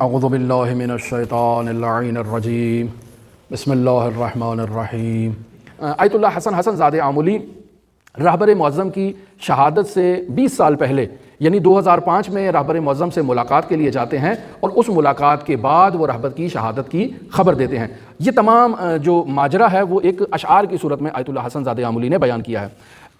اعوذ باللہ من الشیطان اللعین الرجیم بسم اللہ الرحمن الرحیم۔ آیت اللہ حسن زادہ آملی رہبر معظم کی شہادت سے 20 سال پہلے یعنی 2005 میں رہبر معظم سے ملاقات کے لیے جاتے ہیں، اور اس ملاقات کے بعد وہ رہبر کی شہادت کی خبر دیتے ہیں۔ یہ تمام جو ماجرا ہے وہ ایک اشعار کی صورت میں آیت اللہ حسن زادہ آملی نے بیان کیا ہے۔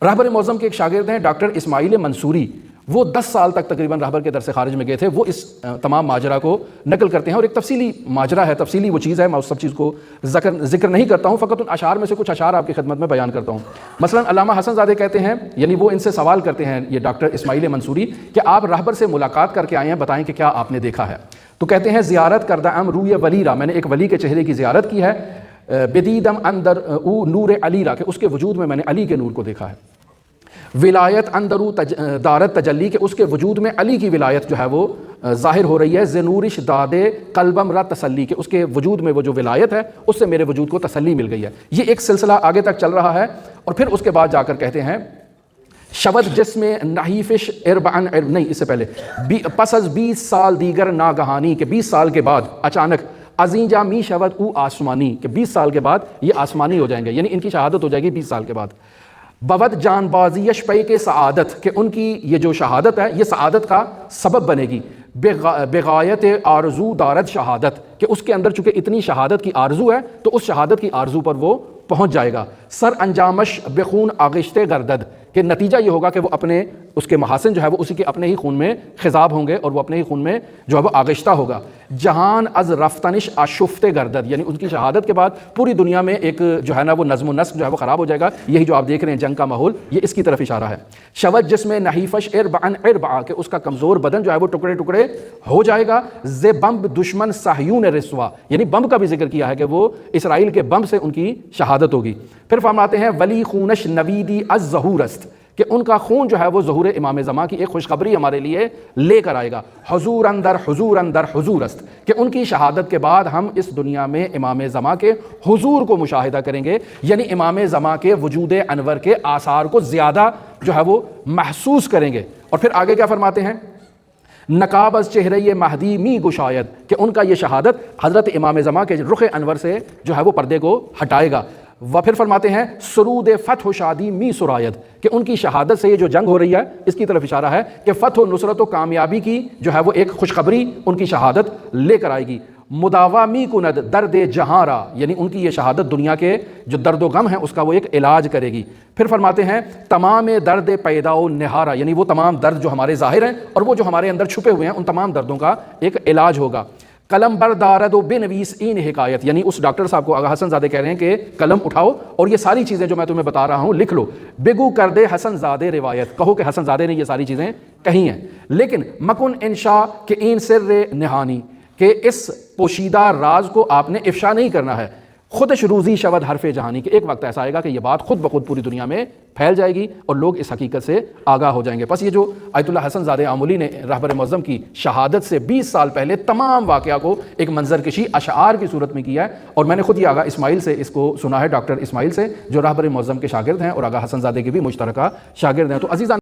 رہبر معظم کے ایک شاگرد ہیں ڈاکٹر اسماعیل منصوری، وہ 10 سال تک تقریباً رہبر کے درس خارج میں گئے تھے، وہ اس تمام ماجرا کو نقل کرتے ہیں، اور ایک تفصیلی ماجرا ہے، تفصیلی وہ چیز ہے، میں اس سب چیز کو ذکر نہیں کرتا ہوں، فقط ان اشعار میں سے کچھ اشعار آپ کی خدمت میں بیان کرتا ہوں۔ مثلا علامہ حسن زادہ کہتے ہیں، یعنی وہ ان سے سوال کرتے ہیں یہ ڈاکٹر اسماعیل منصوری کہ آپ رہبر سے ملاقات کر کے آئے ہیں، بتائیں کہ کیا آپ نے دیکھا ہے؟ تو کہتے ہیں زیارت کردہ ام روی ولی را، میں نے ایک ولی کے چہرے کی زیارت کی ہے، بدیدم اندر او نور علی را، کہ اس کے وجود میں نے علی کے نور کو دیکھا ہے، ولایت اندرو دارت تجلی، کہ اس کے وجود میں علی کی ولایت جو ہے وہ ظاہر ہو رہی ہے، زنورش دادے قلبم را تسلی، کہ اس کے وجود میں وہ جو ولایت ہے اس سے میرے وجود کو تسلی مل گئی ہے۔ یہ ایک سلسلہ آگے تک چل رہا ہے، اور پھر اس کے بعد جا کر کہتے ہیں شود جسم نحیفش اربعن نہیں، اس سے پہلے پس از 20 سال دیگر ناگہانی، کہ 20 سال کے بعد اچانک ازینجا می شود او آسمانی، کہ 20 سال کے بعد یہ آسمانی ہو جائیں گے، یعنی ان کی شہادت ہو جائے گی 20 سال کے بعد۔ بود جان بازیش پے کے سعادت، کہ ان کی یہ جو شہادت ہے یہ سعادت کا سبب بنے گی، بغایت آرزو دارد شہادت، کہ اس کے اندر چونکہ اتنی شہادت کی آرزو ہے تو اس شہادت کی آرزو پر وہ پہنچ جائے گا۔ سر انجامش بخون آغشت گردد، کہ نتیجہ یہ ہوگا کہ وہ اپنے اس کے محاسن جو ہے وہ اسی کے اپنے ہی خون میں خضاب ہوں گے، اور وہ اپنے ہی خون میں جو ہے وہ آغشتہ ہوگا۔ جہان از رفتنش آشفت گردد، یعنی ان کی شہادت کے بعد پوری دنیا میں ایک جو ہے نا وہ نظم و نسق جو ہے وہ خراب ہو جائے گا، یہی جو آپ دیکھ رہے ہیں جنگ کا ماحول، یہ اس کی طرف اشارہ ہے۔ شود جس میں نحیفش اربعن اربعا، کہ اس کا کمزور بدن جو ہے وہ ٹکڑے ٹکڑے ہو جائے گا۔ ز بمب دشمن صہیون رسوا، یعنی بمب کا بھی ذکر کیا ہے کہ وہ اسرائیل کے بمب سے ان کی شہادت ہوگی۔ پھر فرماتے ہیں ولی خونش نویدی از ظہور است، کہ ان کا خون جو ہے وہ ظہور امام زمان کی ایک خوشخبری ہمارے لیے لے کر آئے گا۔ حضور اندر حضور اندر حضور است، کہ ان کی شہادت کے بعد ہم اس دنیا میں امام زمان کے حضور کو مشاہدہ کریں گے، یعنی امام زمان کے وجود انور کے آثار کو زیادہ جو ہے وہ محسوس کریں گے۔ اور پھر آگے کیا فرماتے ہیں؟ نقاب از چہرے مہدی می گشاید، کہ ان کا یہ شہادت حضرت امام زمان کے رخ انور سے جو ہے وہ پردے کو ہٹائے گا۔ وہ پھر فرماتے ہیں سرود فتح و شادی می سرایت، کہ ان کی شہادت سے یہ جو جنگ ہو رہی ہے اس کی طرف اشارہ ہے کہ فتح و نصرت و کامیابی کی جو ہے وہ ایک خوشخبری ان کی شہادت لے کر آئے گی۔ مداوا می کند درد جہاں را، یعنی ان کی یہ شہادت دنیا کے جو درد و غم ہیں اس کا وہ ایک علاج کرے گی۔ پھر فرماتے ہیں تمام درد پیدا و نہارا، یعنی وہ تمام درد جو ہمارے ظاہر ہیں اور وہ جو ہمارے اندر چھپے ہوئے ہیں ان تمام دردوں کا ایک علاج ہوگا۔ قلم بردارد و بنویس این حکایت، یعنی اس ڈاکٹر صاحب کو آغا حسن زادہ کہہ رہے ہیں کہ قلم اٹھاؤ اور یہ ساری چیزیں جو میں تمہیں بتا رہا ہوں لکھ لو۔ بگو کر دے حسن زادہ روایت، کہو کہ حسن زادہ نے یہ ساری چیزیں کہی ہیں، لیکن مکن انشاء کہ این سر نہانی، کہ اس پوشیدہ راز کو آپ نے افشا نہیں کرنا ہے۔ خودش روزی شود حرف جہانی، کہ ایک وقت ایسا آئے گا کہ یہ بات خود بخود پوری دنیا میں پھیل جائے گی اور لوگ اس حقیقت سے آگاہ ہو جائیں گے۔ بس یہ جو آیت اللہ حسن زادہ آملی نے رہبر معظم کی شہادت سے 20 سال پہلے تمام واقعہ کو ایک منظر کشی اشعار کی صورت میں کیا ہے، اور میں نے خود یہ آغا اسماعیل سے اس کو سنا ہے، ڈاکٹر اسماعیل سے، جو رہبر معظم کے شاگرد ہیں اور آغا حسن زادہ کے بھی مشترکہ شاگرد ہیں۔ تو عزیزان